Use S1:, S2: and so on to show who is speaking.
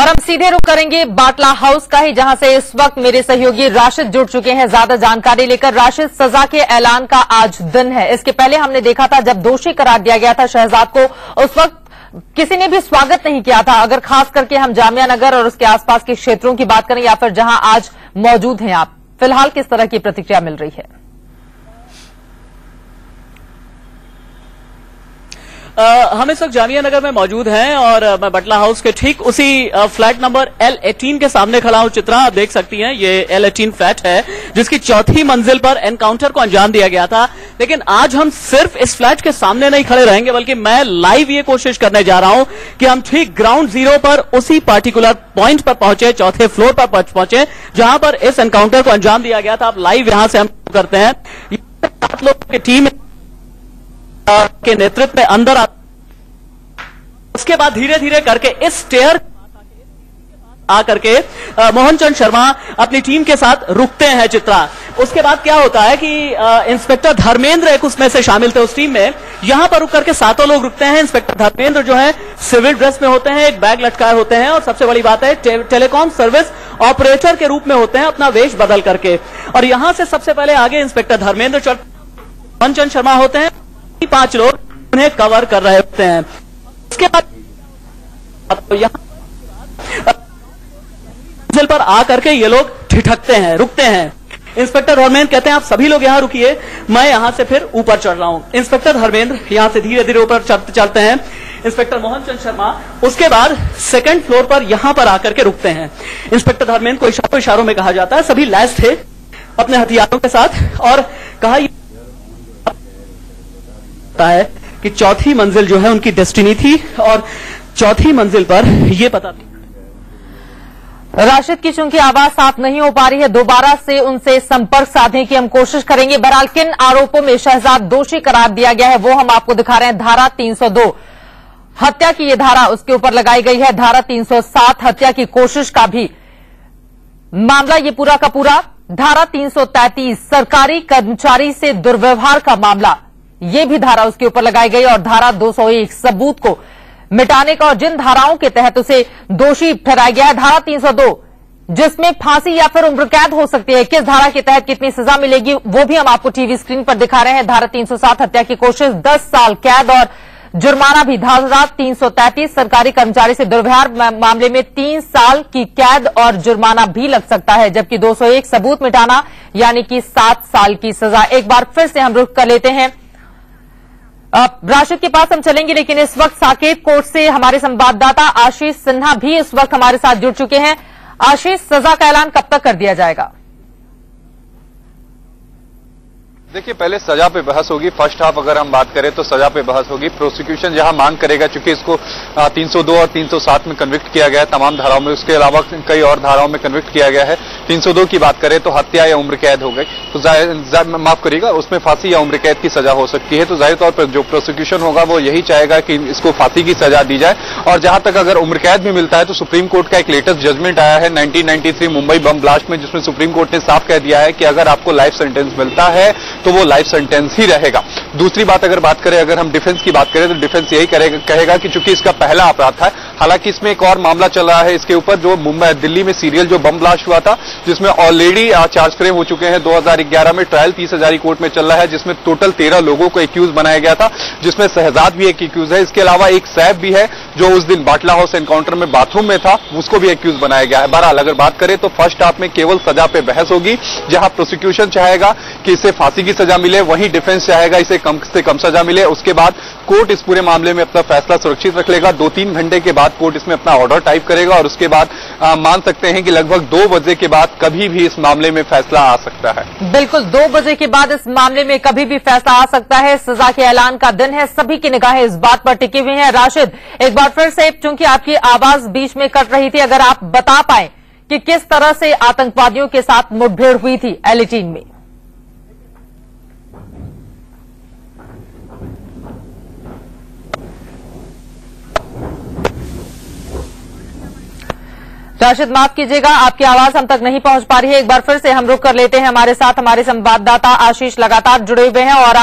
S1: और हम सीधे रुख करेंगे बाटला हाउस का ही, जहां से इस वक्त मेरे सहयोगी राशिद जुड़ चुके हैं ज्यादा जानकारी लेकर। राशिद, सजा के ऐलान का आज दिन है। इसके पहले हमने देखा था जब दोषी करार दिया गया था शहजाद को, उस वक्त किसी ने भी स्वागत नहीं किया था। अगर खास करके हम जामिया नगर और उसके आसपास के क्षेत्रों की बात करें या फिर जहां आज मौजूद हैं आप, फिलहाल किस तरह की प्रतिक्रिया मिल रही है?
S2: हम इस वक्त जामिया नगर में मौजूद हैं और मैं बाटला हाउस के ठीक उसी फ्लैट नंबर L18 के सामने खड़ा हूं। चित्रा, आप देख सकती हैं ये L18 फ्लैट है जिसकी चौथी मंजिल पर एनकाउंटर को अंजाम दिया गया था। लेकिन आज हम सिर्फ इस फ्लैट के सामने नहीं खड़े रहेंगे, बल्कि मैं लाइव ये कोशिश करने जा रहा हूं कि हम ठीक ग्राउंड जीरो पर उसी पार्टिकुलर पॉइंट पर पहुंचे, चौथे फ्लोर पर पहुंचे जहां पर इस एनकाउंटर को अंजाम दिया गया था। आप लाइव यहां से हम करते हैं। 7 लोगों की टीम के नेतृत्व में अंदर उसके बाद धीरे धीरे करके इस स्टेयर आकर के मोहन चंद शर्मा अपनी टीम के साथ रुकते हैं। चित्रा, उसके बाद क्या होता है कि इंस्पेक्टर धर्मेंद्र एक उसमें से शामिल थे उस टीम में। यहां पर रुक करके 7 लोग रुकते हैं। इंस्पेक्टर धर्मेंद्र जो है सिविल ड्रेस में होते हैं, एक बैग लटकाए होते हैं और सबसे बड़ी बात है टेलीकॉम सर्विस ऑपरेटर के रूप में होते हैं, अपना वेश बदल करके। और यहां से सबसे पहले आगे इंस्पेक्टर धर्मेंद्र मोहन चंद शर्मा होते हैं। 5 लोग उन्हें कवर कर रहे होते हैं। उसके बाद मंजिल पर आकर के ये लोग ठिठकते हैं, रुकते हैं। इंस्पेक्टर धर्मेंद्र कहते हैं आप सभी लोग यहां रुकिए, मैं यहां से फिर ऊपर चढ़ रहा हूं। इंस्पेक्टर धर्मेंद्र यहां से धीरे धीरे ऊपर चढ़ते हैं। इंस्पेक्टर मोहन चंद शर्मा उसके बाद 2nd फ्लोर पर यहां पर आकर के रुकते हैं। इंस्पेक्टर धर्मेंद्र को इशारों में कहा जाता है, सभी लैस थे अपने हथियारों के साथ और कहा है कि चौथी मंजिल जो है उनकी डेस्टिनी थी और चौथी मंजिल पर यह पता था।
S1: राशिद की चूंकि आवाज साफ नहीं हो पा रही है, दोबारा से उनसे संपर्क साधने की हम कोशिश करेंगे। बहरहाल किन आरोपों में शहजाद दोषी करार दिया गया है वो हम आपको दिखा रहे हैं। धारा 302 हत्या की ये धारा उसके ऊपर लगाई गई है। धारा 307 हत्या की कोशिश का भी मामला ये पूरा का पूरा। धारा 333 सरकारी कर्मचारी से दुर्व्यवहार का मामला, ये भी धारा उसके ऊपर लगाई गई। और धारा 201 सबूत को मिटाने का और जिन धाराओं के तहत उसे दोषी ठहराया गया है। धारा 302 जिसमें फांसी या फिर उम्र कैद हो सकती है, किस धारा के तहत कितनी सजा मिलेगी वो भी हम आपको टीवी स्क्रीन पर दिखा रहे हैं। धारा 307 हत्या की कोशिश 10 साल कैद और जुर्माना भी। धारा 333 सरकारी कर्मचारी से दुर्व्यवहार मामले में 3 साल की कैद और जुर्माना भी लग सकता है, जबकि 201 सबूत मिटाना यानी कि 7 साल की सजा। एक बार फिर से हम रुख कर लेते हैं राशिद के पास हम चलेंगे, लेकिन इस वक्त साकेत कोर्ट से हमारे संवाददाता आशीष सिन्हा भी इस वक्त हमारे साथ जुड़ चुके हैं। आशीष, सजा का ऐलान कब तक कर दिया जाएगा?
S3: देखिए, पहले सजा पे बहस होगी। फर्स्ट हाफ अगर हम बात करें तो सजा पे बहस होगी। प्रोसिक्यूशन जहां मांग करेगा, चूंकि इसको 302 और 307 में कन्विक्ट किया गया है तमाम धाराओं में, उसके अलावा कई और धाराओं में कन्विक्ट किया गया है। 302 की बात करें तो हत्या या उम्र कैद हो गई, तो माफ करिएगा, उसमें फांसी या उम्र कैद की सजा हो सकती है। तो जाहिर तौर पर जो प्रोसिक्यूशन होगा वो यही चाहेगा कि इसको फांसी की सजा दी जाए। और जहां तक अगर उम्र कैद भी मिलता है तो सुप्रीम कोर्ट का एक लेटेस्ट जजमेंट आया है 1993 मुंबई बम ब्लास्ट में, जिसमें सुप्रीम कोर्ट ने साफ कह दिया है कि अगर आपको लाइफ सेंटेंस मिलता है तो वो लाइफ सेंटेंस ही रहेगा। दूसरी बात अगर बात करें, अगर हम डिफेंस की बात करें तो डिफेंस यही कहेगा कि चूंकि इसका पहला अपराध था, हालांकि इसमें एक और मामला चल रहा है इसके ऊपर, जो मुंबई दिल्ली में सीरियल जो बम ब्लास्ट हुआ था, जिसमें ऑलरेडी चार्ज फ्रेम हो चुके हैं। 2011 में ट्रायल 30 हजारी कोर्ट में चल रहा है, जिसमें टोटल 13 लोगों को एक्यूज बनाया गया था, जिसमें शहजाद भी एक एक्यूज है। इसके अलावा एक सैफ भी है जो उस दिन बाटला हाउस एनकाउंटर में बाथरूम में था, उसको भी एक्यूज बनाया गया है। बहरहाल अगर बात करें तो फर्स्ट हाफ में केवल सजा पे बहस होगी, जहां प्रोसिक्यूशन चाहेगा कि इसे फांसी की सजा मिले, वहीं डिफेंस चाहेगा इसे कम से कम सजा मिले। उसके बाद कोर्ट इस पूरे मामले में अपना फैसला सुरक्षित रख लेगा। 2-3 घंटे के बाद कोर्ट इसमें अपना ऑर्डर टाइप करेगा और उसके बाद मान सकते हैं कि लगभग 2 बजे के बाद कभी भी इस मामले में फैसला आ सकता है।
S1: बिल्कुल, 2 बजे के बाद इस मामले में कभी भी फैसला आ सकता है। सजा के ऐलान का दिन है, सभी की निगाहें इस बात पर टिकी हुई हैं। राशिद, एक बार फिर से, चूंकि आपकी आवाज बीच में कट रही थी, अगर आप बता पाए कि किस तरह से आतंकवादियों के साथ मुठभेड़ हुई थी L18 में? राशिद, माफ कीजिएगा, आपकी आवाज हम तक नहीं पहुंच पा रही है। एक बार फिर से हम रुक कर लेते हैं। हमारे साथ हमारे संवाददाता आशीष लगातार जुड़े हुए हैं और